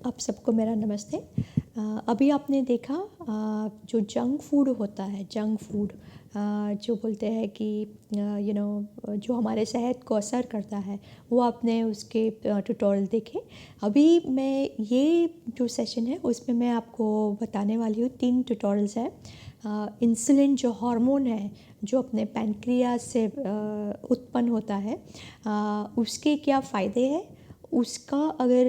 आप सबको मेरा नमस्ते। अभी आपने देखा जो जंक फूड होता है, जंक फूड जो बोलते हैं कि जो हमारे सेहत को असर करता है, वो आपने उसके ट्यूटोरियल देखे। अभी मैं ये जो सेशन है उसमें मैं आपको बताने वाली हूँ 3 ट्यूटोरियल्स है। इंसुलिन जो हार्मोन है, जो अपने पैनक्रियास से उत्पन्न होता है, उसके क्या फ़ायदे हैं, उसका अगर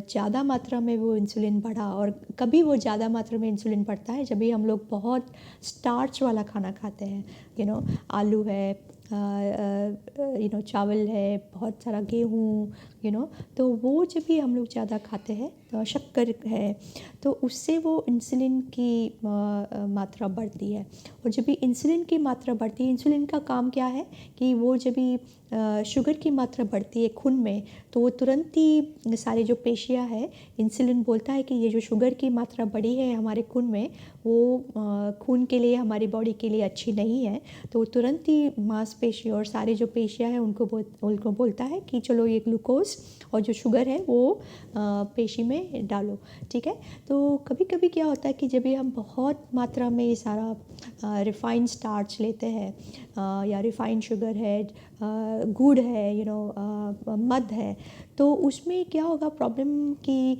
ज़्यादा मात्रा में वो इंसुलिन बढ़ा, और कभी वो ज़्यादा मात्रा में इंसुलिन बढ़ता है जब भी हम लोग बहुत स्टार्च वाला खाना खाते हैं, आलू है, चावल है, बहुत सारा गेहूँ, तो वो जब भी हम लोग ज़्यादा खाते हैं, तो शक्कर है, तो उससे वो इंसुलिन की मात्रा बढ़ती है। और जब भी इंसुलिन की मात्रा बढ़ती है, इंसुलिन का काम क्या है कि वो जब भी शुगर की मात्रा बढ़ती है खून में, तो वो तुरंत ही सारे जो पेशियाँ है, इंसुलिन बोलता है कि ये जो शुगर की मात्रा बढ़ी है हमारे खून में, वो खून के लिए, हमारी बॉडी के लिए अच्छी नहीं है। तो वो तुरंत ही मांसपेशी और सारे जो पेशियाँ हैं उनको बोलता है कि चलो ये ग्लूकोज और जो शुगर है वो पेशी में डालो, ठीक है। तो कभी कभी क्या होता है कि जब भी हम बहुत मात्रा में ये सारा रिफाइंड स्टार्च लेते हैं, या रिफाइंड शुगर है, गुड़ है, मध है, तो उसमें क्या होगा प्रॉब्लम कि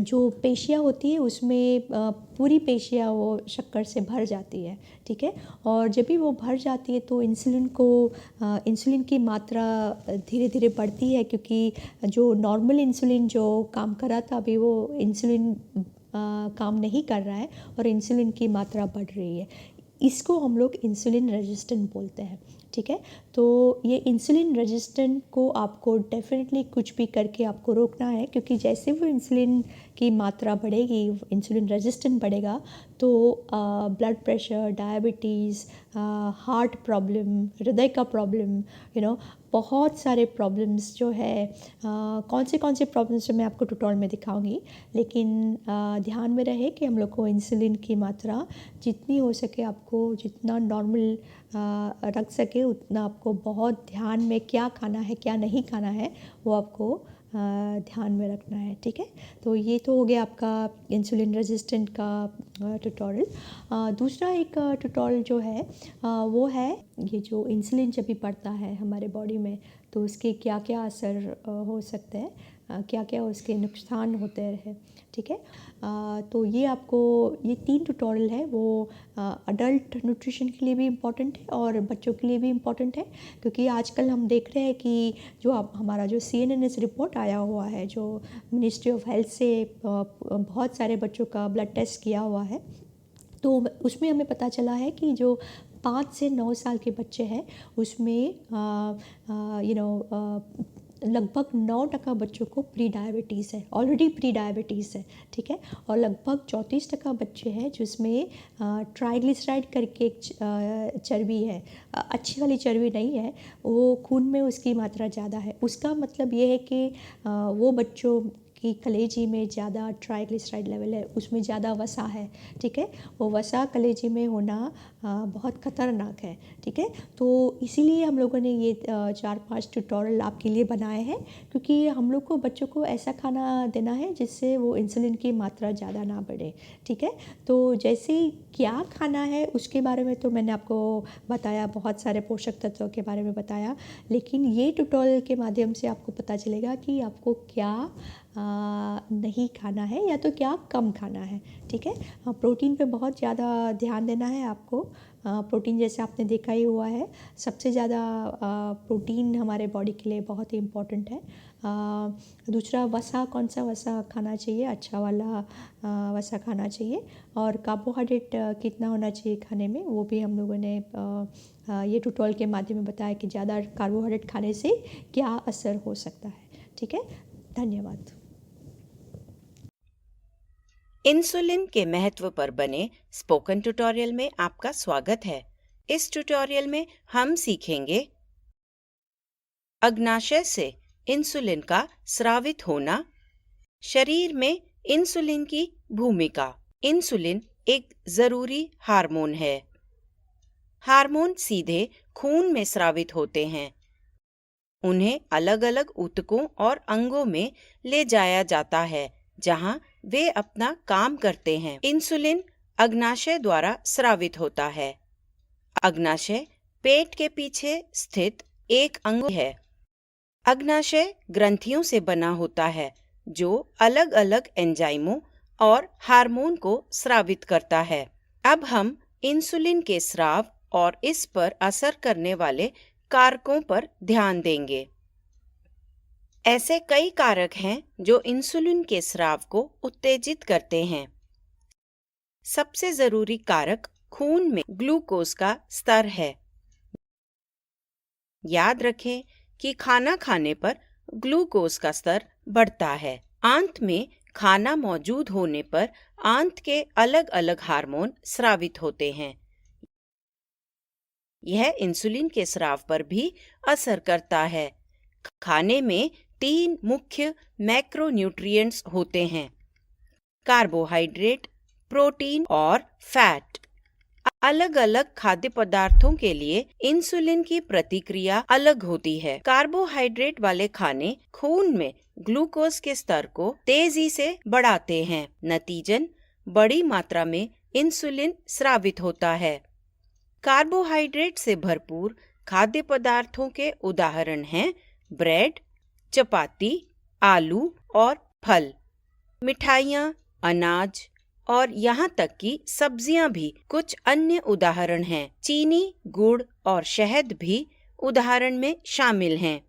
जो पेशियाँ होती है उसमें पूरी पेशियाँ वो शक्कर से भर जाती है, ठीक है। और जब भी वो भर जाती है तो इंसुलिन की मात्रा धीरे धीरे बढ़ती है, क्योंकि जो नॉर्मल इंसुलिन जो काम कर रहा था, अभी वो इंसुलिन काम नहीं कर रहा है और इंसुलिन की मात्रा बढ़ रही है। इसको हम लोग इंसुलिन रेजिस्टेंट बोलते हैं, ठीक है। तो ये इंसुलिन रेजिस्टेंट को आपको डेफिनेटली कुछ भी करके आपको रोकना है, क्योंकि जैसे वो इंसुलिन की मात्रा बढ़ेगी, इंसुलिन रेजिस्टेंट बढ़ेगा, तो blood pressure, diabetes, heart problem, हृदय का प्रॉब्लम, बहुत सारे प्रॉब्लम्स जो है, कौन से प्रॉब्लम्स मैं आपको ट्यूटोरियल में दिखाऊंगी। लेकिन ध्यान में रहे कि हम लोग को इंसुलिन की मात्रा जितनी हो सके, आपको जितना नॉर्मल रख सके उतना आपको बहुत ध्यान में क्या खाना है, क्या नहीं खाना है, वो आपको ध्यान में रखना है, ठीक है। तो ये तो हो गया आपका इंसुलिन रेजिस्टेंट का ट्यूटोरियल। दूसरा एक ट्यूटोरियल जो है वो है ये जो इंसुलिन जब भी बढ़ता है हमारे बॉडी में, तो उसके क्या क्या असर हो सकते हैं, क्या क्या उसके नुकसान होते हैं, ठीक है। तो ये आपको ये 3 ट्यूटोरियल है, वो अडल्ट न्यूट्रिशन के लिए भी इम्पॉर्टेंट है और बच्चों के लिए भी इम्पॉर्टेंट है, क्योंकि आजकल हम देख रहे हैं कि जो हमारा जो CNNS रिपोर्ट आया हुआ है, जो मिनिस्ट्री ऑफ हेल्थ से बहुत सारे बच्चों का ब्लड टेस्ट किया हुआ है, तो उसमें हमें पता चला है कि जो 5 से 9 साल के बच्चे हैं उसमें लगभग 9% बच्चों को प्री डायबिटीज़ है, ऑलरेडी प्री डायबिटीज़ है, ठीक है। और लगभग 34% बच्चे हैं जिसमें ट्राइग्लिसराइड करके एक चर्बी है, अच्छी वाली चर्बी नहीं है, वो खून में उसकी मात्रा ज़्यादा है। उसका मतलब ये है कि वो बच्चों कि कलेजी में ज़्यादा ट्राइग्लिसराइड लेवल है, उसमें ज़्यादा वसा है, ठीक है। वो वसा कलेजी में होना बहुत ख़तरनाक है, ठीक है। तो इसीलिए हम लोगों ने ये 4-5 ट्यूटोरियल आपके लिए बनाए हैं, क्योंकि हम लोग को बच्चों को ऐसा खाना देना है जिससे वो इंसुलिन की मात्रा ज़्यादा ना बढ़े, ठीक है। तो जैसे क्या खाना है उसके बारे में तो मैंने आपको बताया, बहुत सारे पोषक तत्वों के बारे में बताया, लेकिन ये ट्यूटोरियल के माध्यम से आपको पता चलेगा कि आपको क्या नहीं खाना है या तो क्या कम खाना है, ठीक है। प्रोटीन पे बहुत ज़्यादा ध्यान देना है आपको। प्रोटीन जैसे आपने देखा ही हुआ है, सबसे ज़्यादा प्रोटीन हमारे बॉडी के लिए बहुत ही इम्पोर्टेंट है। दूसरा वसा, कौन सा वसा खाना चाहिए, अच्छा वाला वसा खाना चाहिए, और कार्बोहाइड्रेट कितना होना चाहिए खाने में, वो भी हम लोगों ने ये ट्यूटोरियल के माध्यम में बताया कि ज़्यादा कार्बोहाइड्रेट खाने से क्या असर हो सकता है, ठीक है। धन्यवाद। इंसुलिन के महत्व पर बने स्पोकन ट्यूटोरियल में आपका स्वागत है। इस ट्यूटोरियल में हम सीखेंगे अग्नाशय से इंसुलिन का स्रावित होना, शरीर में इंसुलिन की भूमिका। इंसुलिन एक जरूरी हार्मोन है। हार्मोन सीधे खून में स्रावित होते हैं। उन्हें अलग अलग ऊतकों और अंगों में ले जाया जाता है जहां वे अपना काम करते हैं। इंसुलिन अग्नाशय द्वारा स्रावित होता है। अग्नाशय पेट के पीछे स्थित एक अंग है। अग्नाशय ग्रंथियों से बना होता है जो अलग अलग एंजाइमों और हार्मोन को स्रावित करता है। अब हम इंसुलिन के स्राव और इस पर असर करने वाले कारकों पर ध्यान देंगे। ऐसे कई कारक हैं जो इंसुलिन के स्राव को उत्तेजित करते हैं। सबसे जरूरी कारक खून में ग्लूकोज का स्तर है। याद रखें कि खाना खाने पर ग्लूकोज का स्तर बढ़ता है। आंत में खाना मौजूद होने पर आंत के अलग अलग हार्मोन स्रावित होते हैं। यह इंसुलिन के स्राव पर भी असर करता है। खाने में 3 मुख्य मैक्रोन्यूट्रिएंट्स होते हैं: कार्बोहाइड्रेट, प्रोटीन और फैट। अलग अलग खाद्य पदार्थों के लिए इंसुलिन की प्रतिक्रिया अलग होती है। कार्बोहाइड्रेट वाले खाने खून में ग्लूकोज के स्तर को तेजी से बढ़ाते हैं। नतीजन बड़ी मात्रा में इंसुलिन स्रावित होता है। कार्बोहाइड्रेट से भरपूर खाद्य पदार्थों के उदाहरण हैं ब्रेड, चपाती, आलू और फल। मिठाइयाँ, अनाज और यहाँ तक कि सब्जियाँ भी कुछ अन्य उदाहरण हैं। चीनी, गुड़ और शहद भी उदाहरण में शामिल हैं।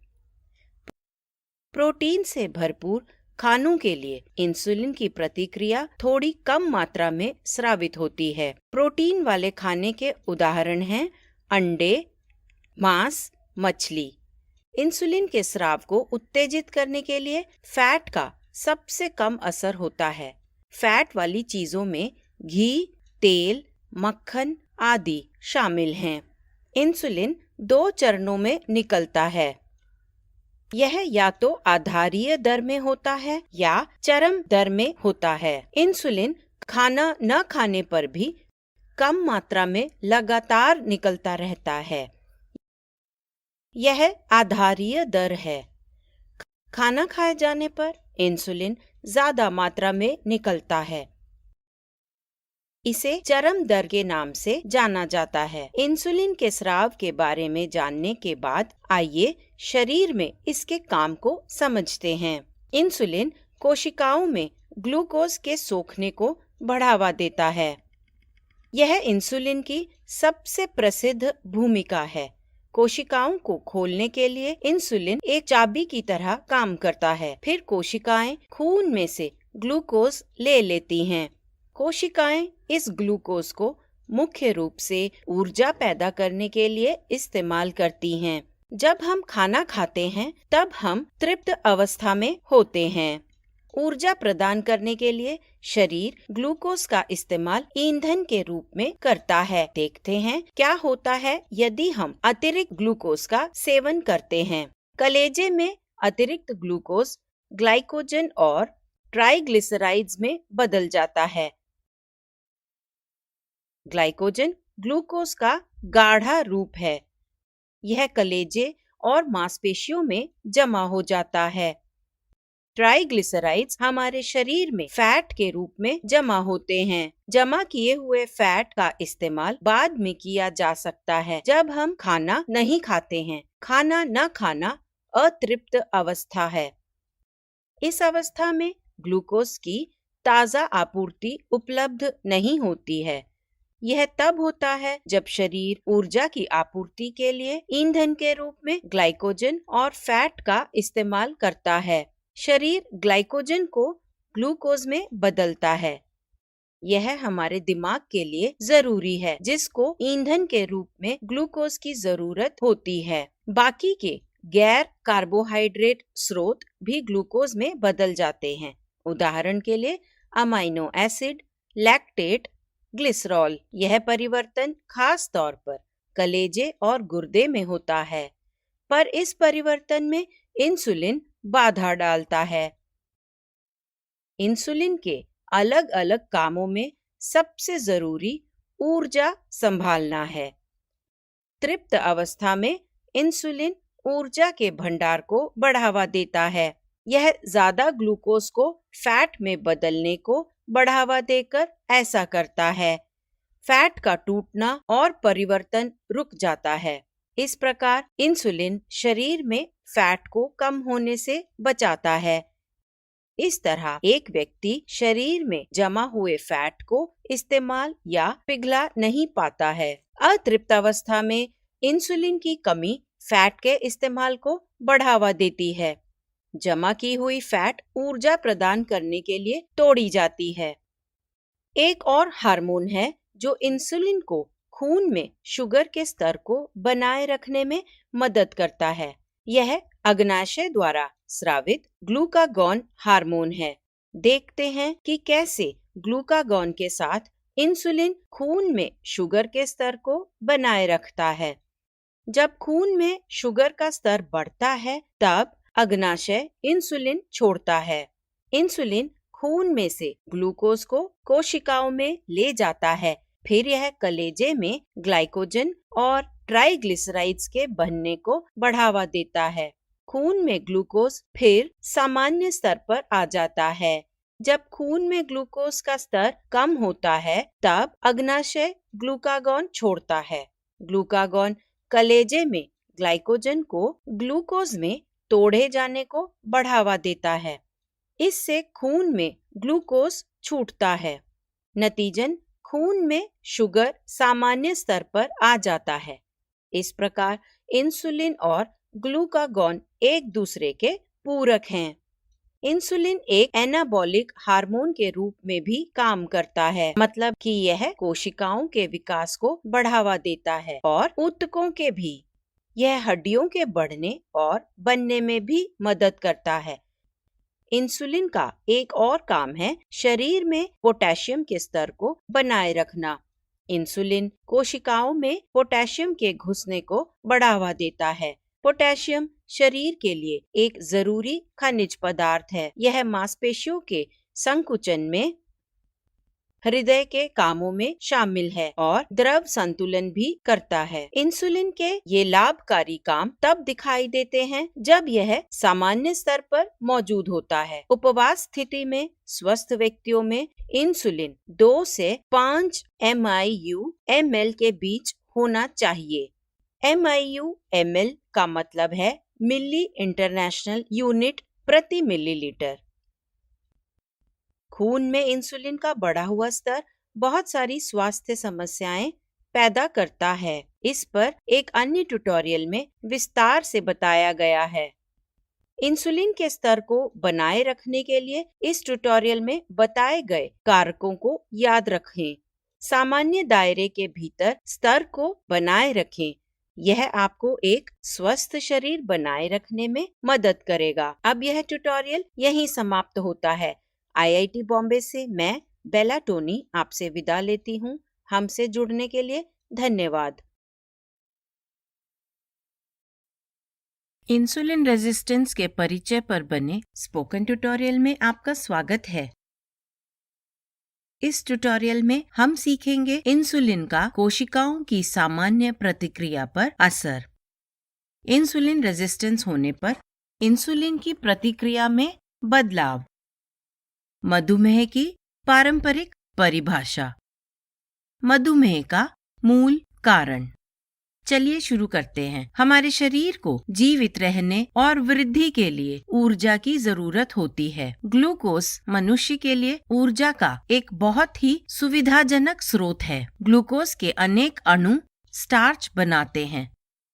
प्रोटीन से भरपूर खानों के लिए इंसुलिन की प्रतिक्रिया थोड़ी कम मात्रा में स्रावित होती है। प्रोटीन वाले खाने के उदाहरण हैं अंडे, मांस, मछली। इंसुलिन के स्राव को उत्तेजित करने के लिए फैट का सबसे कम असर होता है। फैट वाली चीजों में घी, तेल, मक्खन आदि शामिल हैं। इंसुलिन 2 चरणों में निकलता है। यह या तो आधारीय दर में होता है या चरम दर में होता है। इंसुलिन खाना न खाने पर भी कम मात्रा में लगातार निकलता रहता है। यह आधारीय दर है। खाना खाए जाने पर इंसुलिन ज्यादा मात्रा में निकलता है। इसे चरम दर के नाम से जाना जाता है। इंसुलिन के स्राव के बारे में जानने के बाद आइए शरीर में इसके काम को समझते हैं। इंसुलिन कोशिकाओं में ग्लूकोज के सोखने को बढ़ावा देता है। यह इंसुलिन की सबसे प्रसिद्ध भूमिका है। कोशिकाओं को खोलने के लिए इंसुलिन एक चाबी की तरह काम करता है। फिर कोशिकाएं खून में से ग्लूकोज ले लेती हैं। कोशिकाएं इस ग्लूकोज को मुख्य रूप से ऊर्जा पैदा करने के लिए इस्तेमाल करती हैं। जब हम खाना खाते हैं तब हम तृप्त अवस्था में होते हैं। ऊर्जा प्रदान करने के लिए शरीर ग्लूकोज का इस्तेमाल ईंधन के रूप में करता है। देखते हैं क्या होता है यदि हम अतिरिक्त ग्लूकोज का सेवन करते हैं। कलेजे में अतिरिक्त ग्लूकोज ग्लाइकोजन और ट्राइग्लिसराइड्स में बदल जाता है। ग्लाइकोजन ग्लूकोज का गाढ़ा रूप है। यह कलेजे और मांसपेशियों में जमा हो जाता है। ट्राइग्लिसराइड्स हमारे शरीर में फैट के रूप में जमा होते हैं। जमा किए हुए फैट का इस्तेमाल बाद में किया जा सकता है जब हम खाना नहीं खाते हैं। खाना न खाना अतृप्त अवस्था है। इस अवस्था में ग्लूकोज की ताजा आपूर्ति उपलब्ध नहीं होती है। यह तब होता है जब शरीर ऊर्जा की आपूर्ति के लिए ईंधन के रूप में ग्लाइकोजन और फैट का इस्तेमाल करता है। शरीर ग्लाइकोजन को ग्लूकोज में बदलता है। यह हमारे दिमाग के लिए जरूरी है जिसको ईंधन के रूप में ग्लूकोज की जरूरत होती है। बाकी के गैर कार्बोहाइड्रेट स्रोत भी ग्लूकोज में बदल जाते हैं। उदाहरण के लिए अमाइनो एसिड, लैक्टेट, ग्लिसरॉल। यह परिवर्तन खास तौर पर कलेजे और गुर्दे में होता है, पर इस परिवर्तन में इंसुलिन बाधा डालता है। इंसुलिन के अलग अलग कामों में सबसे जरूरी ऊर्जा संभालना है। तृप्त अवस्था में इंसुलिन ऊर्जा के भंडार को बढ़ावा देता है। यह ज्यादा ग्लूकोज को फैट में बदलने को बढ़ावा देकर ऐसा करता है। फैट का टूटना और परिवर्तन रुक जाता है। इस प्रकार इंसुलिन शरीर में फैट को कम होने से बचाता है। इस तरह एक व्यक्ति शरीर में जमा हुए फैट को इस्तेमाल या पिघला नहीं पाता है। अतृप्त अवस्था में इंसुलिन की कमी फैट के इस्तेमाल को बढ़ावा देती है। जमा की हुई फैट ऊर्जा प्रदान करने के लिए तोड़ी जाती है। एक और हार्मोन है जो इंसुलिन को खून में शुगर के स्तर को बनाए रखने में मदद करता है। यह अग्नाशय द्वारा स्रावित ग्लूकागॉन हार्मोन है। देखते हैं कि कैसे ग्लूकागॉन के साथ इंसुलिन खून में शुगर के स्तर को बनाए रखता है। जब खून में शुगर का स्तर बढ़ता है तब अग्नाशय इंसुलिन छोड़ता है। इंसुलिन खून में से ग्लूकोज को कोशिकाओं में ले जाता है। फिर यह कलेजे में ग्लाइकोजन और ट्राइग्लिसराइड्स के बनने को बढ़ावा देता है। खून में ग्लूकोज फिर सामान्य स्तर पर आ जाता है। जब खून में ग्लूकोज का स्तर कम होता है तब अग्नाशय ग्लूकागॉन छोड़ता है। ग्लूकागॉन कलेजे में ग्लाइकोजन को ग्लूकोज में तोड़े जाने को बढ़ावा देता है। इससे खून में ग्लूकोज छूटता है। नतीजन खून में शुगर सामान्य स्तर पर आ जाता है। इस प्रकार इंसुलिन और ग्लूकागॉन एक दूसरे के पूरक हैं। इंसुलिन एक एनाबॉलिक हार्मोन के रूप में भी काम करता है, मतलब कि यह कोशिकाओं के विकास को बढ़ावा देता है और ऊतकों के भी। यह हड्डियों के बढ़ने और बनने में भी मदद करता है। इंसुलिन का एक और काम है शरीर में पोटेशियम के स्तर को बनाए रखना। इंसुलिन कोशिकाओं में पोटेशियम के घुसने को बढ़ावा देता है। पोटेशियम शरीर के लिए एक जरूरी खनिज पदार्थ है। यह मांसपेशियों के संकुचन में, हृदय के कामों में शामिल है और द्रव संतुलन भी करता है। इंसुलिन के ये लाभकारी काम तब दिखाई देते हैं जब यह सामान्य स्तर पर मौजूद होता है। उपवास स्थिति में स्वस्थ व्यक्तियों में इंसुलिन 2 से 5 MIU/ml के बीच होना चाहिए। MIU/ml का मतलब है मिली इंटरनेशनल यूनिट प्रति मिलीलीटर। खून में इंसुलिन का बढ़ा हुआ स्तर बहुत सारी स्वास्थ्य समस्याएं पैदा करता है। इस पर एक अन्य ट्यूटोरियल में विस्तार से बताया गया है। इंसुलिन के स्तर को बनाए रखने के लिए इस ट्यूटोरियल में बताए गए कारकों को याद रखें। सामान्य दायरे के भीतर स्तर को बनाए रखें। यह आपको एक स्वस्थ शरीर बनाए रखने में मदद करेगा। अब यह ट्यूटोरियल यहीं समाप्त होता है। IIT बॉम्बे से मैं बेला टोनी आपसे विदा लेती हूँ। हमसे जुड़ने के लिए धन्यवाद। इंसुलिन रेजिस्टेंस के परिचय पर बने स्पोकन ट्यूटोरियल में आपका स्वागत है। इस ट्यूटोरियल में हम सीखेंगे इंसुलिन का कोशिकाओं की सामान्य प्रतिक्रिया पर असर। इंसुलिन रेजिस्टेंस होने पर इंसुलिन की प्रतिक्रिया में बदलाव। मधुमेह की पारंपरिक परिभाषा। मधुमेह का मूल कारण। चलिए शुरू करते हैं। हमारे शरीर को जीवित रहने और वृद्धि के लिए ऊर्जा की जरूरत होती है। ग्लूकोज मनुष्य के लिए ऊर्जा का एक बहुत ही सुविधाजनक स्रोत है। ग्लूकोज के अनेक अणु स्टार्च बनाते हैं।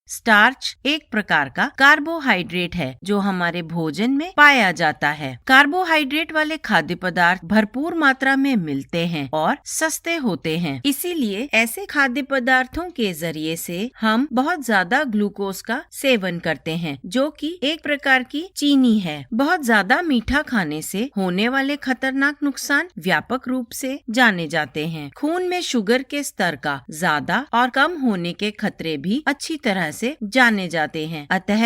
स्टार्च एक प्रकार का कार्बोहाइड्रेट है जो हमारे भोजन में पाया जाता है। कार्बोहाइड्रेट वाले खाद्य पदार्थ भरपूर मात्रा में मिलते हैं और सस्ते होते हैं। इसीलिए ऐसे खाद्य पदार्थों के जरिए से हम बहुत ज्यादा ग्लूकोज का सेवन करते हैं, जो कि एक प्रकार की चीनी है। बहुत ज्यादा मीठा खाने से होने वाले खतरनाक नुकसान व्यापक रूप से जाने जाते हैं। खून में शुगर के स्तर का ज्यादा और कम होने के खतरे भी अच्छी तरह से जाने जाते हैं। अतः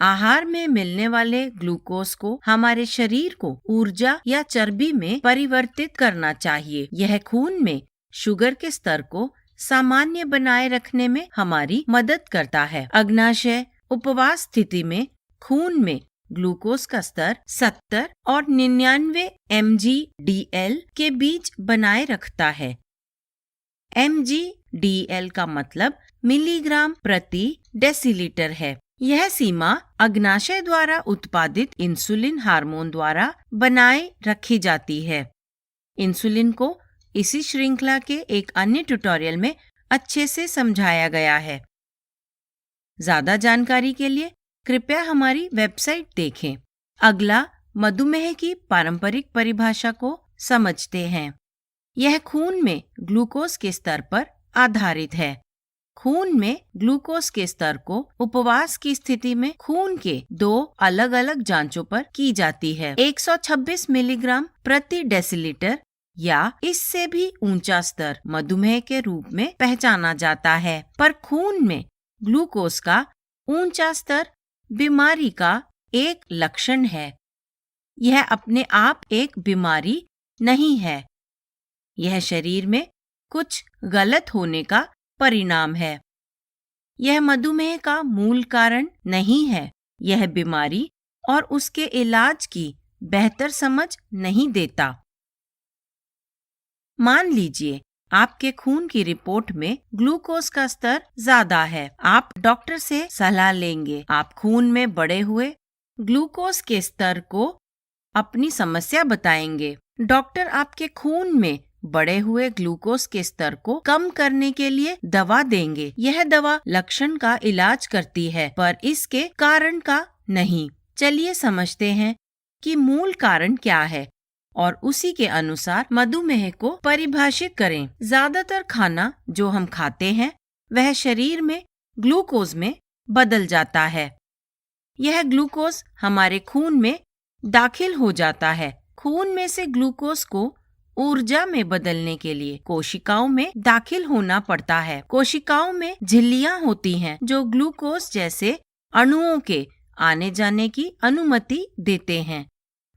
आहार में मिलने वाले ग्लूकोज को हमारे शरीर को ऊर्जा या चर्बी में परिवर्तित करना चाहिए। यह खून में शुगर के स्तर को सामान्य बनाए रखने में हमारी मदद करता है। अग्नाशय उपवास स्थिति में खून में ग्लूकोज का स्तर 70 और 99 mg/dl के बीच बनाए रखता है। mg/dl का मतलब मिलीग्राम प्रति डेसीलीटर है। यह सीमा अग्नाशय द्वारा उत्पादित इंसुलिन हार्मोन द्वारा बनाए रखी जाती है। इंसुलिन को इसी श्रृंखला के एक अन्य ट्यूटोरियल में अच्छे से समझाया गया है। ज्यादा जानकारी के लिए कृपया हमारी वेबसाइट देखें। अगला मधुमेह की पारंपरिक परिभाषा को समझते हैं। यह खून में ग्लूकोज के स्तर पर आधारित है। खून में ग्लूकोज के स्तर को उपवास की स्थिति में खून के 2 अलग अलग जांचों पर की जाती है। 126 मिलीग्राम प्रति डेसीलीटर या इससे भी ऊंचा स्तर मधुमेह के रूप में पहचाना जाता है। पर खून में ग्लूकोज का ऊंचा स्तर बीमारी का एक लक्षण है। यह अपने आप एक बीमारी नहीं है। यह शरीर में कुछ गलत होने का परिणाम है। यह मधुमेह का मूल कारण नहीं है। यह बीमारी और उसके इलाज की बेहतर समझ नहीं देता। मान लीजिए आपके खून की रिपोर्ट में ग्लूकोज का स्तर ज्यादा है। आप डॉक्टर से सलाह लेंगे। आप खून में बढ़े हुए ग्लूकोज के स्तर को अपनी समस्या बताएंगे। डॉक्टर आपके खून में बढ़े हुए ग्लूकोज के स्तर को कम करने के लिए दवा देंगे। यह दवा लक्षण का इलाज करती है, पर इसके कारण का नहीं। चलिए समझते हैं कि मूल कारण क्या है और उसी के अनुसार मधुमेह को परिभाषित करें। ज्यादातर खाना जो हम खाते हैं वह शरीर में ग्लूकोज में बदल जाता है। यह ग्लूकोज हमारे खून में दाखिल हो जाता है। खून में से ग्लूकोज को ऊर्जा में बदलने के लिए कोशिकाओं में दाखिल होना पड़ता है। कोशिकाओं में झिल्लियां होती हैं जो ग्लूकोज जैसे अणुओं के आने जाने की अनुमति देते हैं।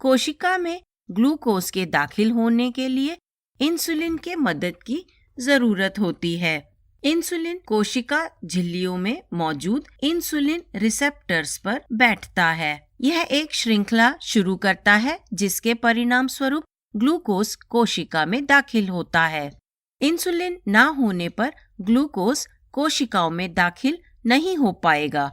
कोशिका में ग्लूकोज के दाखिल होने के लिए इंसुलिन के मदद की जरूरत होती है। इंसुलिन कोशिका झिल्लियों में मौजूद इंसुलिन रिसेप्टर्स पर बैठता है। यह एक श्रृंखला शुरू करता है जिसके परिणाम स्वरूप ग्लूकोज कोशिका में दाखिल होता है। इंसुलिन ना होने पर ग्लूकोज कोशिकाओं में दाखिल नहीं हो पाएगा।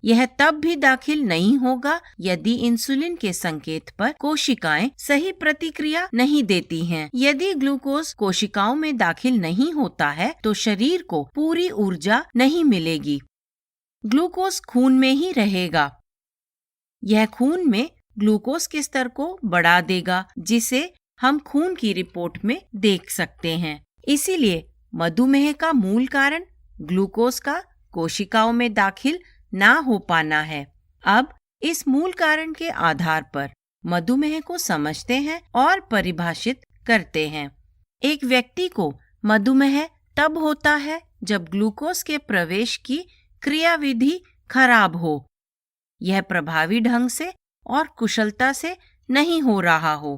यह तब भी दाखिल नहीं होगा यदि इंसुलिन के संकेत पर कोशिकाएं सही प्रतिक्रिया नहीं देती हैं। यदि ग्लूकोज कोशिकाओं में दाखिल नहीं होता है तो शरीर को पूरी ऊर्जा नहीं मिलेगी। ग्लूकोज खून में ही रहेगा। यह खून में ग्लूकोज के स्तर को बढ़ा देगा, जिसे हम खून की रिपोर्ट में देख सकते हैं। इसीलिए मधुमेह का मूल कारण ग्लूकोज का कोशिकाओं में दाखिल ना हो पाना है। अब इस मूल कारण के आधार पर मधुमेह को समझते हैं और परिभाषित करते हैं। एक व्यक्ति को मधुमेह तब होता है जब ग्लूकोज के प्रवेश की क्रियाविधि खराब हो, यह प्रभावी ढंग से और कुशलता से नहीं हो रहा हो।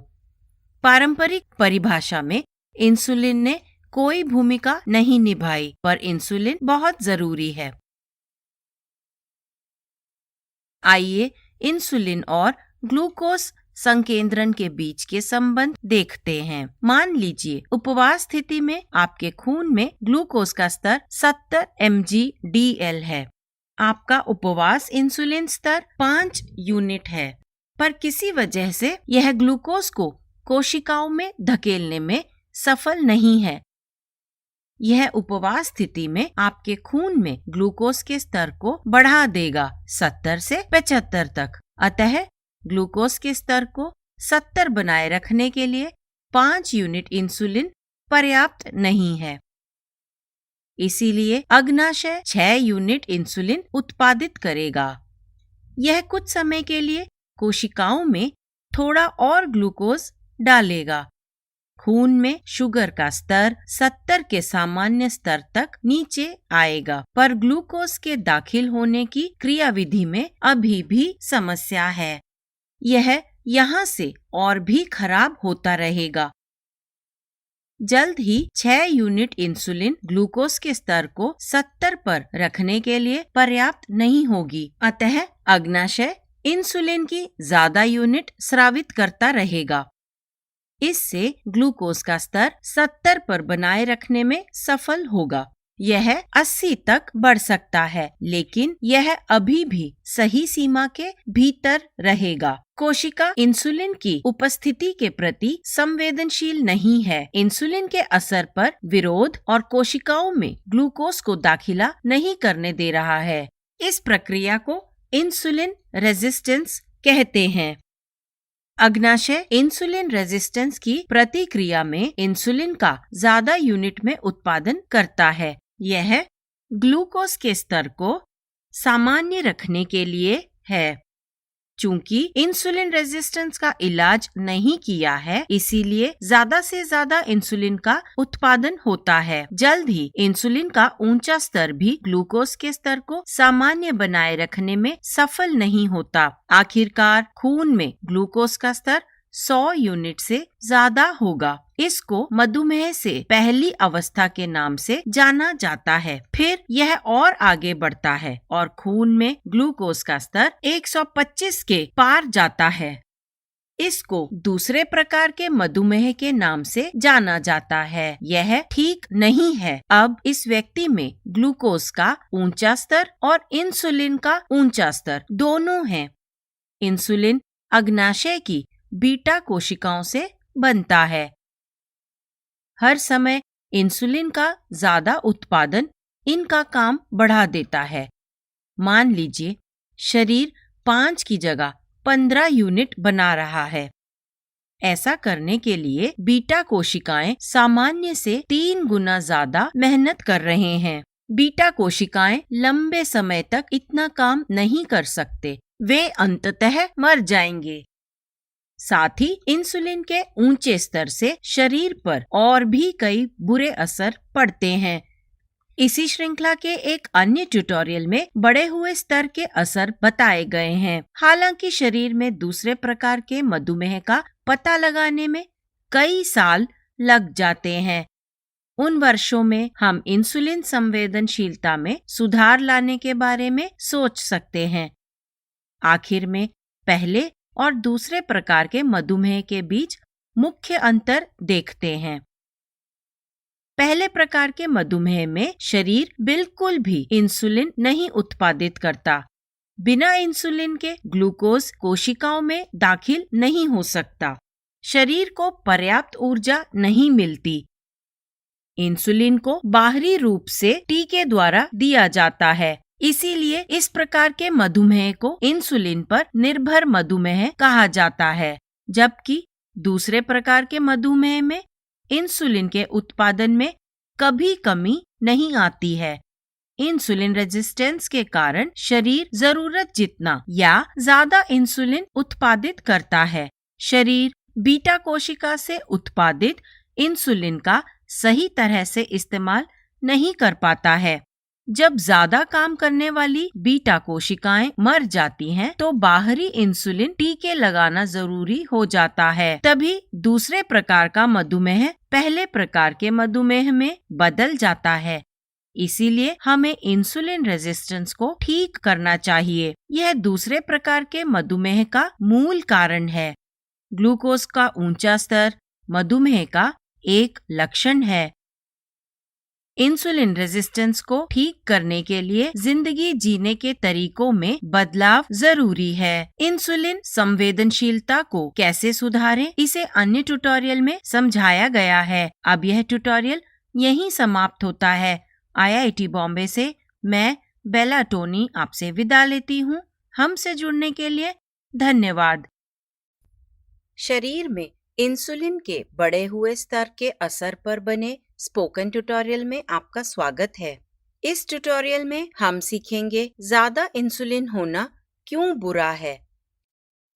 पारंपरिक परिभाषा में इंसुलिन ने कोई भूमिका नहीं निभाई, पर इंसुलिन बहुत जरूरी है। आइए इंसुलिन और ग्लूकोज संकेंद्रण के बीच के संबंध देखते हैं। मान लीजिए उपवास स्थिति में आपके खून में ग्लूकोज का स्तर 70 mg/dl है। आपका उपवास इंसुलिन स्तर 5 यूनिट है, पर किसी वजह से यह ग्लूकोज को कोशिकाओं में धकेलने में सफल नहीं है। यह उपवास स्थिति में आपके खून में ग्लूकोज के स्तर को बढ़ा देगा 70 से 75 तक। अतः ग्लूकोज के स्तर को 70 बनाए रखने के लिए 5 यूनिट इंसुलिन पर्याप्त नहीं है। इसीलिए अग्नाशय 6 यूनिट इंसुलिन उत्पादित करेगा। यह कुछ समय के लिए कोशिकाओं में थोड़ा और ग्लूकोज डालेगा। खून में शुगर का स्तर 70 के सामान्य स्तर तक नीचे आएगा, पर ग्लूकोज के दाखिल होने की क्रियाविधि में अभी भी समस्या है। यह यहाँ से और भी खराब होता रहेगा। जल्द ही 6 यूनिट इंसुलिन ग्लूकोज के स्तर को 70 पर रखने के लिए पर्याप्त नहीं होगी। अतः अग्नाशय इंसुलिन की ज्यादा यूनिट स्रावित करता रहेगा। इससे ग्लूकोज का स्तर 70 पर बनाए रखने में सफल होगा। यह 80 तक बढ़ सकता है, लेकिन यह अभी भी सही सीमा के भीतर रहेगा। कोशिका इंसुलिन की उपस्थिति के प्रति संवेदनशील नहीं है। इंसुलिन के असर पर विरोध और कोशिकाओं में ग्लूकोज को दाखिला नहीं करने दे रहा है। इस प्रक्रिया को इंसुलिन रेजिस्टेंस कहते हैं। अग्नाशय इंसुलिन रेजिस्टेंस की प्रतिक्रिया में इंसुलिन का ज्यादा यूनिट में उत्पादन करता है। यह ग्लूकोज के स्तर को सामान्य रखने के लिए है। चूंकि इंसुलिन रेजिस्टेंस का इलाज नहीं किया है, इसीलिए ज्यादा से ज्यादा इंसुलिन का उत्पादन होता है। जल्द ही इंसुलिन का ऊंचा स्तर भी ग्लूकोज के स्तर को सामान्य बनाए रखने में सफल नहीं होता। आखिरकार खून में ग्लूकोज का स्तर 100 यूनिट से ज्यादा होगा। इसको मधुमेह से पहली अवस्था के नाम से जाना जाता है। फिर यह और आगे बढ़ता है और खून में ग्लूकोज का स्तर 125 के पार जाता है। इसको दूसरे प्रकार के मधुमेह के नाम से जाना जाता है। यह ठीक नहीं है। अब इस व्यक्ति में ग्लूकोज का ऊंचा स्तर और इंसुलिन का ऊंचा स्तर दोनों है। इंसुलिन अग्नाशय की बीटा कोशिकाओं से बनता है। हर समय इंसुलिन का ज्यादा उत्पादन इनका काम बढ़ा देता है। मान लीजिए शरीर 5 की जगह 15 यूनिट बना रहा है। ऐसा करने के लिए बीटा कोशिकाएं सामान्य से 3 गुना ज्यादा मेहनत कर रहे हैं। बीटा कोशिकाएं लंबे समय तक इतना काम नहीं कर सकते। वे अंततः मर जाएंगे। साथ ही इंसुलिन के ऊंचे स्तर से शरीर पर और भी कई बुरे असर पड़ते हैं। इसी श्रृंखला के एक अन्य ट्यूटोरियल में बढ़े हुए स्तर के असर बताए गए हैं। हालांकि शरीर में दूसरे प्रकार के मधुमेह का पता लगाने में कई साल लग जाते हैं। उन वर्षों में हम इंसुलिन संवेदनशीलता में सुधार लाने के बारे में सोच सकते हैं। आखिर में पहले और दूसरे प्रकार के मधुमेह के बीच मुख्य अंतर देखते हैं। पहले प्रकार के मधुमेह में शरीर बिल्कुल भी इंसुलिन नहीं उत्पादित करता। बिना इंसुलिन के ग्लूकोज कोशिकाओं में दाखिल नहीं हो सकता। शरीर को पर्याप्त ऊर्जा नहीं मिलती। इंसुलिन को बाहरी रूप से टीके द्वारा दिया जाता है। इसीलिए इस प्रकार के मधुमेह को इंसुलिन पर निर्भर मधुमेह कहा जाता है। जबकि दूसरे प्रकार के मधुमेह में इंसुलिन के उत्पादन में कभी कमी नहीं आती है। इंसुलिन रेजिस्टेंस के कारण शरीर जरूरत जितना या ज्यादा इंसुलिन उत्पादित करता है। शरीर बीटा कोशिका से उत्पादित इंसुलिन का सही तरह से इस्तेमाल नहीं कर पाता है। जब ज्यादा काम करने वाली बीटा कोशिकाएं मर जाती हैं, तो बाहरी इंसुलिन टीके लगाना जरूरी हो जाता है। तभी दूसरे प्रकार का मधुमेह पहले प्रकार के मधुमेह में बदल जाता है। इसीलिए हमें इंसुलिन रेजिस्टेंस को ठीक करना चाहिए। यह दूसरे प्रकार के मधुमेह का मूल कारण है। ग्लूकोज का ऊंचा स्तर मधुमेह का एक लक्षण है। इंसुलिन रेजिस्टेंस को ठीक करने के लिए जिंदगी जीने के तरीकों में बदलाव जरूरी है। इंसुलिन संवेदनशीलता को कैसे सुधारें, इसे अन्य ट्यूटोरियल में समझाया गया है। अब यह ट्यूटोरियल यहीं समाप्त होता है। IIT बॉम्बे से मैं बेला टोनी आपसे विदा लेती हूँ। हमसे जुड़ने के लिए धन्यवाद। शरीर में इंसुलिन के बढ़े हुए स्तर के असर पर बने स्पोकन ट्यूटोरियल में आपका स्वागत है। इस ट्यूटोरियल में हम सीखेंगे ज्यादा इंसुलिन होना क्यों बुरा है।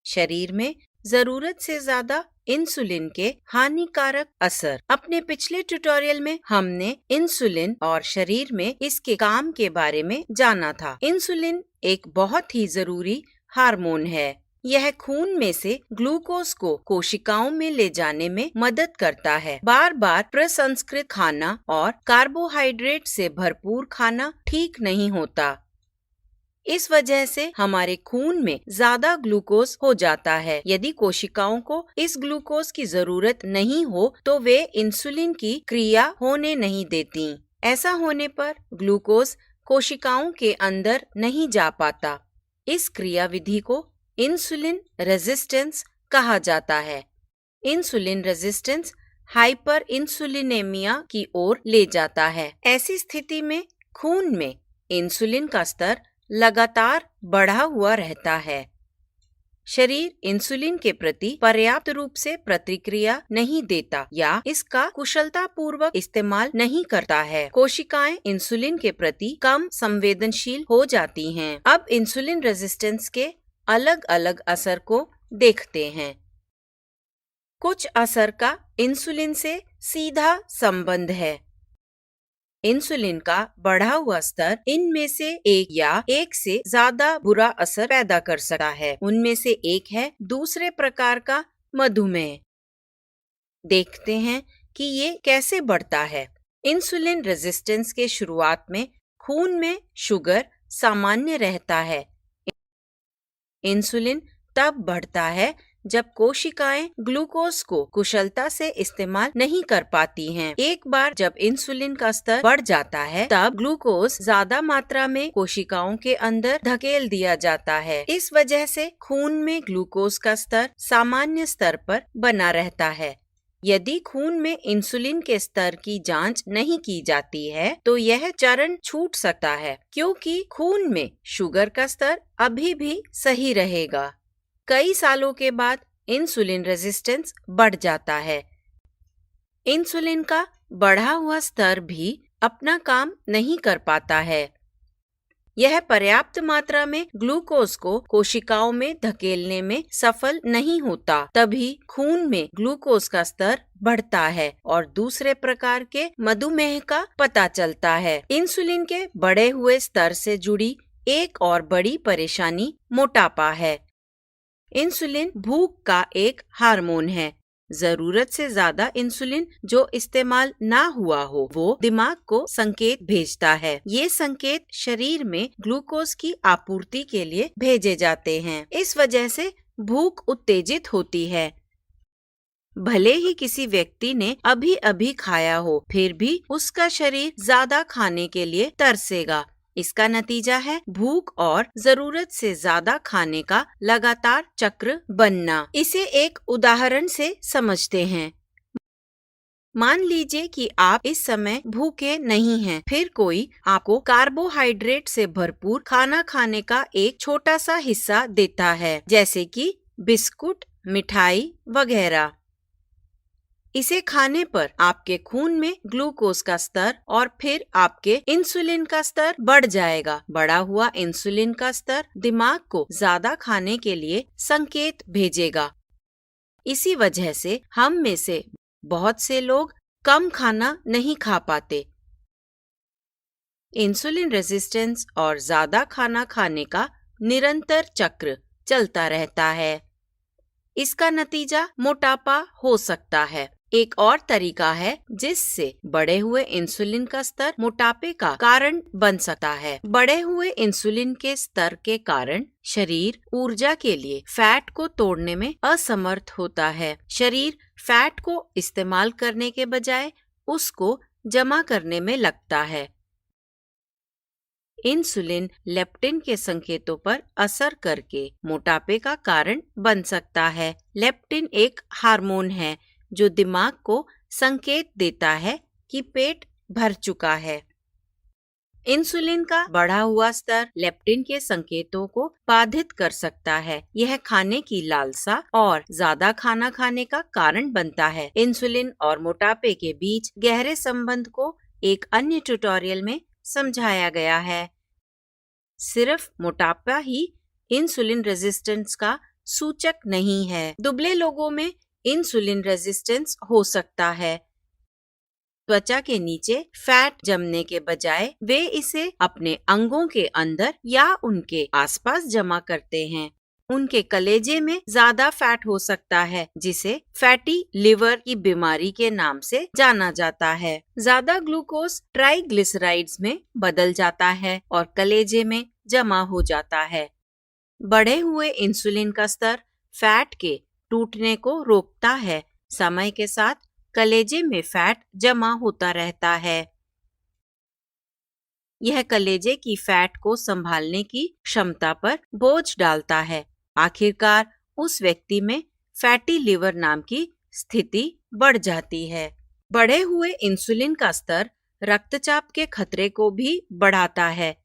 शरीर में जरूरत से ज्यादा इंसुलिन के हानिकारक असर। अपने पिछले ट्यूटोरियल में हमने इंसुलिन और शरीर में इसके काम के बारे में जाना था। इंसुलिन एक बहुत ही जरूरी हार्मोन है। यह खून में से ग्लूकोज को कोशिकाओं में ले जाने में मदद करता है। बार बार प्रसंस्कृत खाना और कार्बोहाइड्रेट से भरपूर खाना ठीक नहीं होता। इस वजह से हमारे खून में ज्यादा ग्लूकोज हो जाता है। यदि कोशिकाओं को इस ग्लूकोज की जरूरत नहीं हो तो वे इंसुलिन की क्रिया होने नहीं देती। ऐसा होने पर ग्लूकोज कोशिकाओं के अंदर नहीं जा पाता। इस क्रियाविधि को इंसुलिन रेजिस्टेंस कहा जाता है। इंसुलिन रेजिस्टेंस हाइपर इंसुलिनेमिया की ओर ले जाता है। ऐसी स्थिति में खून में इंसुलिन का स्तर लगातार बढ़ा हुआ रहता है। शरीर इंसुलिन के प्रति पर्याप्त रूप से प्रतिक्रिया नहीं देता या इसका कुशलतापूर्वक इस्तेमाल नहीं करता है। कोशिकाएं इंसुलिन के प्रति कम संवेदनशील हो जाती हैं। अब इंसुलिन रेजिस्टेंस के अलग अलग असर को देखते हैं। कुछ असर का इंसुलिन से सीधा संबंध है। इंसुलिन का बढ़ा हुआ स्तर इनमें से एक या एक से ज्यादा बुरा असर पैदा कर सकता है। उनमें से एक है दूसरे प्रकार का मधुमेह। देखते हैं कि ये कैसे बढ़ता है। इंसुलिन रेजिस्टेंस के शुरुआत में खून में शुगर सामान्य रहता है। इंसुलिन तब बढ़ता है जब कोशिकाएं ग्लूकोज को कुशलता से इस्तेमाल नहीं कर पाती हैं। एक बार जब इंसुलिन का स्तर बढ़ जाता है तब ग्लूकोज ज्यादा मात्रा में कोशिकाओं के अंदर धकेल दिया जाता है। इस वजह से खून में ग्लूकोज का स्तर सामान्य स्तर पर बना रहता है। यदि खून में इंसुलिन के स्तर की जांच नहीं की जाती है तो यह चरण छूट सकता है, क्योंकि खून में शुगर का स्तर अभी भी सही रहेगा। कई सालों के बाद इंसुलिन रेजिस्टेंस बढ़ जाता है। इंसुलिन का बढ़ा हुआ स्तर भी अपना काम नहीं कर पाता है। यह पर्याप्त मात्रा में ग्लूकोज को कोशिकाओं में धकेलने में सफल नहीं होता। तभी खून में ग्लूकोज का स्तर बढ़ता है और दूसरे प्रकार के मधुमेह का पता चलता है। इंसुलिन के बढ़े हुए स्तर से जुड़ी एक और बड़ी परेशानी मोटापा है। इंसुलिन भूख का एक हार्मोन है। जरूरत से ज्यादा इंसुलिन जो इस्तेमाल ना हुआ हो वो दिमाग को संकेत भेजता है। ये संकेत शरीर में ग्लूकोज की आपूर्ति के लिए भेजे जाते हैं। इस वजह से भूख उत्तेजित होती है। भले ही किसी व्यक्ति ने अभी अभी खाया हो, फिर भी उसका शरीर ज्यादा खाने के लिए तरसेगा। इसका नतीजा है भूख और जरूरत से ज्यादा खाने का लगातार चक्र बनना। इसे एक उदाहरण से समझते हैं। मान लीजिए कि आप इस समय भूखे नहीं हैं, फिर कोई आपको कार्बोहाइड्रेट से भरपूर खाना खाने का एक छोटा सा हिस्सा देता है, जैसे कि बिस्कुट, मिठाई वगैरह। इसे खाने पर आपके खून में ग्लूकोज का स्तर और फिर आपके इंसुलिन का स्तर बढ़ जाएगा। बढ़ा हुआ इंसुलिन का स्तर दिमाग को ज्यादा खाने के लिए संकेत भेजेगा। इसी वजह से हम में से बहुत से लोग कम खाना नहीं खा पाते। इंसुलिन रेजिस्टेंस और ज्यादा खाना खाने का निरंतर चक्र चलता रहता है। इसका नतीजा मोटापा हो सकता है। एक और तरीका है जिससे बढ़े हुए इंसुलिन का स्तर मोटापे का कारण बन सकता है। बढ़े हुए इंसुलिन के स्तर के कारण शरीर ऊर्जा के लिए फैट को तोड़ने में असमर्थ होता है। शरीर फैट को इस्तेमाल करने के बजाय उसको जमा करने में लगता है। इंसुलिन लेप्टिन के संकेतों पर असर करके मोटापे का कारण बन सकता है। लेप्टिन एक हार्मोन है जो दिमाग को संकेत देता है कि पेट भर चुका है। इंसुलिन का बढ़ा हुआ स्तर लेप्टिन के संकेतों को बाधित कर सकता है। यह खाने की लालसा और ज्यादा खाना खाने का कारण बनता है। इंसुलिन और मोटापे के बीच गहरे संबंध को एक अन्य ट्यूटोरियल में समझाया गया है। सिर्फ मोटापा ही इंसुलिन रेजिस्टेंस का सूचक नहीं है। दुबले लोगों में इंसुलिन रेजिस्टेंस हो सकता है। त्वचा के नीचे फैट जमने के बजाय वे इसे अपने अंगों के अंदर या उनके आसपास जमा करते हैं। उनके कलेजे में ज्यादा फैट हो सकता है, जिसे फैटी लिवर की बीमारी के नाम से जाना जाता है। ज्यादा ग्लूकोज ट्राइग्लिसराइड्स में बदल जाता है और कलेजे में जमा हो जाता है। बढ़े हुए इंसुलिन का स्तर फैट के टूटने को रोकता है। समय के साथ कलेजे में फैट जमा होता रहता है। यह कलेजे की फैट को संभालने की क्षमता पर बोझ डालता है। आखिरकार उस व्यक्ति में फैटी लिवर नाम की स्थिति बढ़ जाती है। बढ़े हुए इंसुलिन का स्तर रक्तचाप के खतरे को भी बढ़ाता है।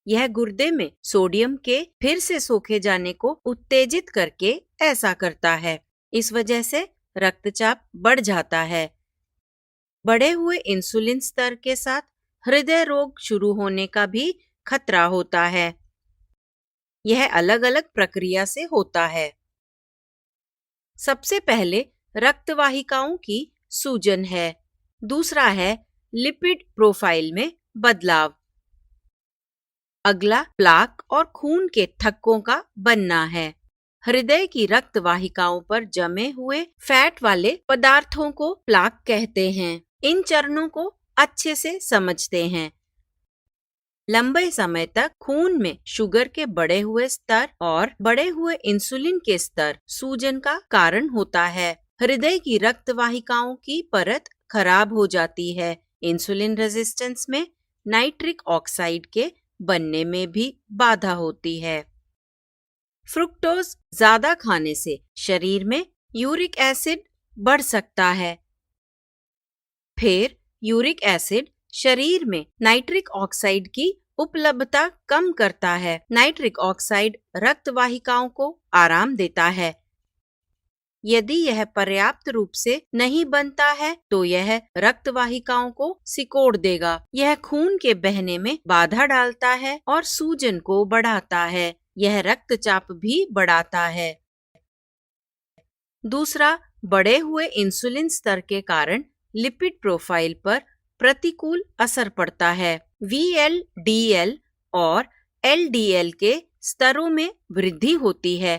यह गुर्दे में सोडियम के फिर से सोखे जाने को उत्तेजित करके ऐसा करता है। इस वजह से रक्तचाप बढ़ जाता है। बढ़े हुए इंसुलिन स्तर के साथ हृदय रोग शुरू होने का भी खतरा होता है। यह अलग अलग प्रक्रिया से होता है। सबसे पहले रक्तवाहिकाओं की सूजन है। दूसरा है लिपिड प्रोफाइल में बदलाव। अगला प्लाक और खून के थक्कों का बनना है। हृदय की रक्तवाहिकाओं पर जमे हुए फैट वाले पदार्थों को प्लाक कहते हैं। इन चरणों को अच्छे से समझते हैं। लंबे समय तक खून में शुगर के बढ़े हुए स्तर और बढ़े हुए इंसुलिन के स्तर सूजन का कारण होता है। हृदय की रक्तवाहिकाओं की परत खराब हो जाती है। इंसुलिन रेजिस्टेंस में नाइट्रिक ऑक्साइड के बनने में भी बाधा होती है। फ्रुक्टोज ज्यादा खाने से शरीर में यूरिक एसिड बढ़ सकता है। फिर यूरिक एसिड शरीर में नाइट्रिक ऑक्साइड की उपलब्धता कम करता है। नाइट्रिक ऑक्साइड रक्तवाहिकाओं को आराम देता है। यदि यह पर्याप्त रूप से नहीं बनता है तो यह रक्तवाहिकाओं को सिकोड़ देगा। यह खून के बहने में बाधा डालता है और सूजन को बढ़ाता है। यह रक्तचाप भी बढ़ाता है। दूसरा, बढ़े हुए इंसुलिन स्तर के कारण लिपिड प्रोफाइल पर प्रतिकूल असर पड़ता है। VLDL और LDL के स्तरों में वृद्धि होती है।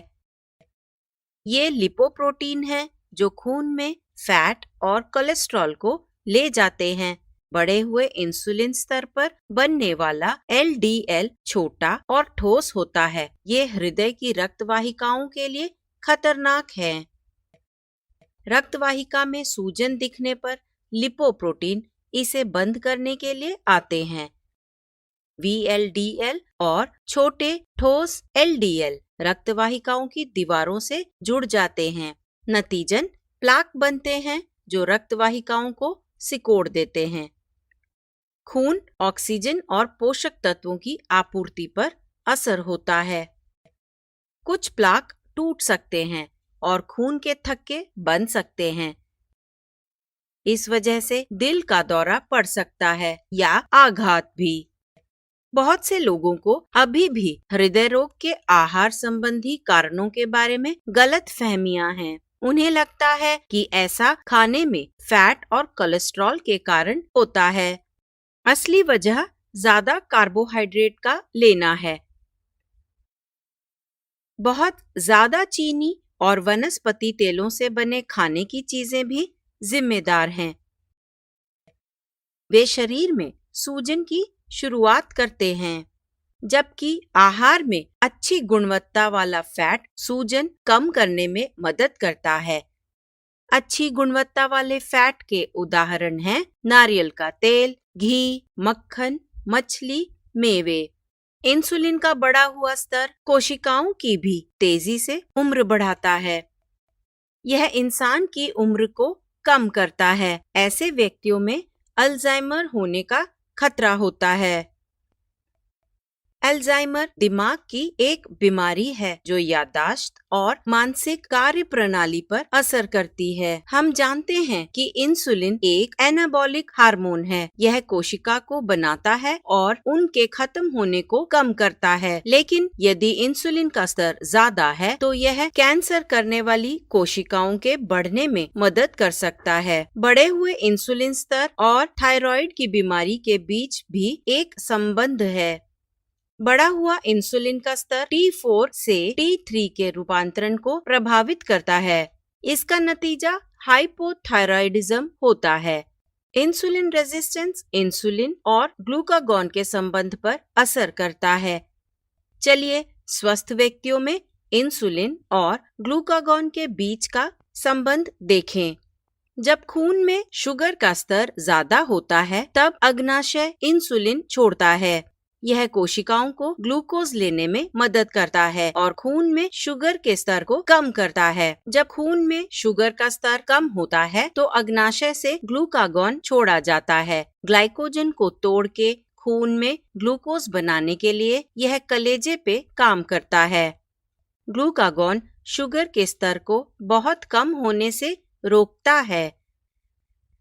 ये लिपोप्रोटीन हैं जो खून में फैट और कोलेस्ट्रॉल को ले जाते हैं। बढ़े हुए इंसुलिन स्तर पर बनने वाला LDL छोटा और ठोस होता है। ये हृदय की रक्तवाहिकाओं के लिए खतरनाक है। रक्तवाहिका में सूजन दिखने पर लिपोप्रोटीन इसे बंद करने के लिए आते हैं। VLDL और छोटे ठोस LDL रक्तवाहिकाओं की दीवारों से जुड़ जाते हैं। नतीजन प्लाक बनते हैं जो रक्तवाहिकाओं को सिकोड़ देते हैं। खून, ऑक्सीजन और पोषक तत्वों की आपूर्ति पर असर होता है। कुछ प्लाक टूट सकते हैं और खून के थक्के बन सकते हैं। इस वजह से दिल का दौरा पड़ सकता है या आघात भी। बहुत से लोगों को अभी भी हृदय रोग के आहार संबंधी कारणों के बारे में गलत फहमियां हैं। उन्हें लगता है कि ऐसा खाने में फैट और कोलेस्ट्रॉल के कारण होता है। असली वजह ज्यादा कार्बोहाइड्रेट का लेना है। बहुत ज्यादा चीनी और वनस्पति तेलों से बने खाने की चीजें भी जिम्मेदार हैं। वे शरीर में सूजन की शुरुआत करते हैं, जबकि आहार में अच्छी गुणवत्ता वाला फैट सूजन कम करने में मदद करता है। अच्छी गुणवत्ता वाले फैट के उदाहरण हैं नारियल का तेल, घी, मक्खन, मछली, मेवे। इंसुलिन का बढ़ा हुआ स्तर कोशिकाओं की भी तेजी से उम्र बढ़ाता है। यह इंसान की उम्र को कम करता है। ऐसे व्यक्तियों में अल्जाइमर होने का खतरा होता है। अल्जाइमर दिमाग की एक बीमारी है जो याददाश्त और मानसिक कार्य प्रणाली पर असर करती है। हम जानते हैं कि इंसुलिन एक एनाबॉलिक हार्मोन है। यह कोशिका को बनाता है और उनके खत्म होने को कम करता है। लेकिन यदि इंसुलिन का स्तर ज्यादा है तो यह कैंसर करने वाली कोशिकाओं के बढ़ने में मदद कर सकता है। बढ़े हुए इंसुलिन स्तर और थायराइड की बीमारी के बीच भी एक संबंध है। बढ़ा हुआ इंसुलिन का स्तर T4 से T3 के रूपांतरण को प्रभावित करता है। इसका नतीजा हाइपोथायराइडिज्म होता है। इंसुलिन रेजिस्टेंस इंसुलिन और ग्लूकागॉन के संबंध पर असर करता है। चलिए स्वस्थ व्यक्तियों में इंसुलिन और ग्लूकागॉन के बीच का संबंध देखें। जब खून में शुगर का स्तर ज्यादा होता है तब अग्नाशय इंसुलिन छोड़ता है। यह कोशिकाओं को ग्लूकोज लेने में मदद करता है और खून में शुगर के स्तर को कम करता है। जब खून में शुगर का स्तर कम होता है तो अग्नाशय से ग्लूकागॉन छोड़ा जाता है। ग्लाइकोजन को तोड़ के खून में ग्लूकोज बनाने के लिए यह कलेजे पे काम करता है। ग्लूकागॉन शुगर के स्तर को बहुत कम होने से रोकता है।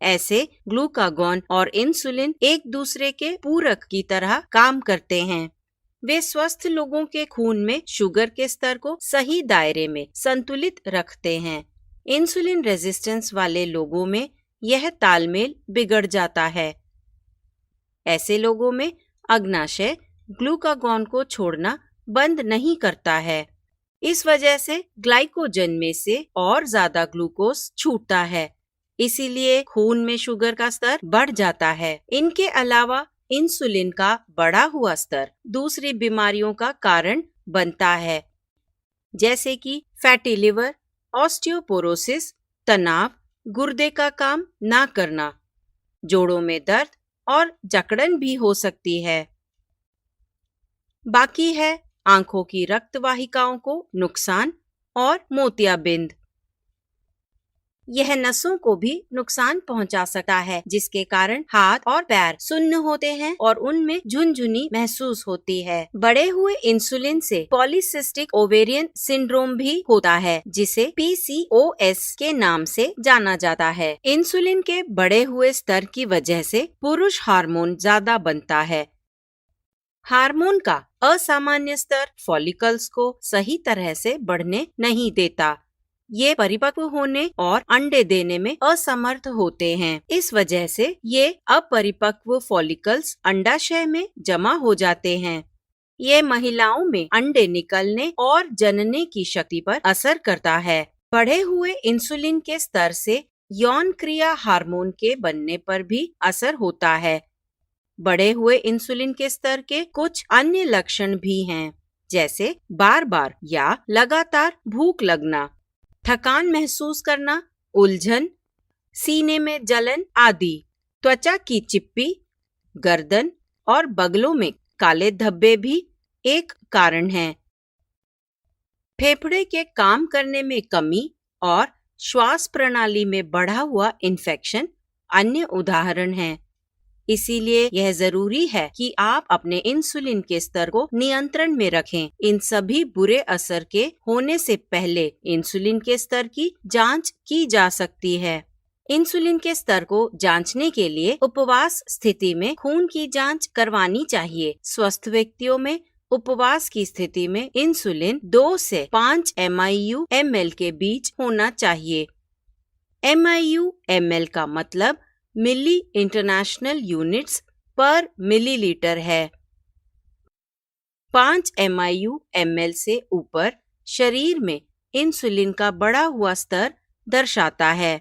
ऐसे ग्लूकागॉन और इंसुलिन एक दूसरे के पूरक की तरह काम करते हैं। वे स्वस्थ लोगों के खून में शुगर के स्तर को सही दायरे में संतुलित रखते हैं। इंसुलिन रेजिस्टेंस वाले लोगों में यह तालमेल बिगड़ जाता है। ऐसे लोगों में अग्नाशय ग्लूकागॉन को छोड़ना बंद नहीं करता है। इस वजह से ग्लाइकोजन में से और ज्यादा ग्लूकोज छूटता है। इसीलिए खून में शुगर का स्तर बढ़ जाता है। इनके अलावा इंसुलिन का बढ़ा हुआ स्तर दूसरी बीमारियों का कारण बनता है, जैसे कि फैटी लिवर, ऑस्टियोपोरोसिस, तनाव, गुर्दे का काम ना करना, जोड़ों में दर्द और जकड़न भी हो सकती है। बाकी है आंखों की रक्त वाहिकाओं को नुकसान और मोतियाबिंद। यह नसों को भी नुकसान पहुंचा सकता है, जिसके कारण हाथ और पैर सुन्न होते हैं और उनमें झुनझुनी महसूस होती है। बढ़े हुए इंसुलिन से पॉलीसिस्टिक ओवेरियन सिंड्रोम भी होता है, जिसे PCOS के नाम से जाना जाता है। इंसुलिन के बढ़े हुए स्तर की वजह से पुरुष हार्मोन ज्यादा बनता है। हार्मोन का असामान्य स्तर फॉलिकल्स को सही तरह से बढ़ने नहीं देता। ये परिपक्व होने और अंडे देने में असमर्थ होते हैं। इस वजह से ये अपरिपक्व फॉलिकल्स अंडाशय में जमा हो जाते हैं। ये महिलाओं में अंडे निकलने और जनने की शक्ति पर असर करता है। बढ़े हुए इंसुलिन के स्तर से यौन क्रिया हार्मोन के बनने पर भी असर होता है। बढ़े हुए इंसुलिन के स्तर के कुछ अन्य लक्षण भी हैं, जैसे बार बार या लगातार भूख लगना, थकान महसूस करना, उलझन, सीने में जलन आदि। त्वचा की चिप्पी, गर्दन और बगलों में काले धब्बे भी एक कारण हैं। फेफड़े के काम करने में कमी और श्वास प्रणाली में बढ़ा हुआ इन्फेक्शन अन्य उदाहरण हैं। इसीलिए यह जरूरी है कि आप अपने इंसुलिन के स्तर को नियंत्रण में रखें। इन सभी बुरे असर के होने से पहले इंसुलिन के स्तर की जांच की जा सकती है। इंसुलिन के स्तर को जांचने के लिए उपवास स्थिति में खून की जांच करवानी चाहिए। स्वस्थ व्यक्तियों में उपवास की स्थिति में इंसुलिन 2 से 5 MIU/ml के बीच होना चाहिए। MIU/ml का मतलब मिली इंटरनेशनल यूनिट्स पर मिलीलीटर है। 5 MIU/ml से ऊपर शरीर में इंसुलिन का बढ़ा हुआ स्तर दर्शाता है।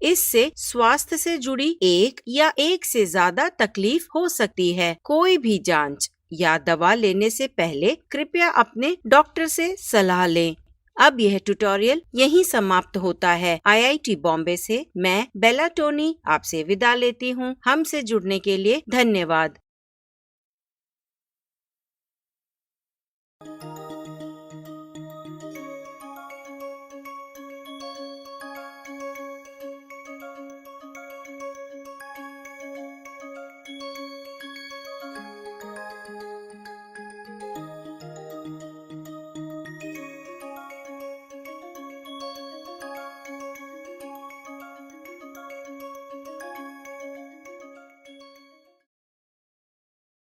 इससे स्वास्थ्य से जुड़ी एक या एक से ज्यादा तकलीफ हो सकती है। कोई भी जांच या दवा लेने से पहले कृपया अपने डॉक्टर से सलाह लें। अब यह ट्यूटोरियल यहीं समाप्त होता है। IIT बॉम्बे से मैं बेला टोनी आपसे विदा लेती हूँ। हमसे जुड़ने के लिए धन्यवाद।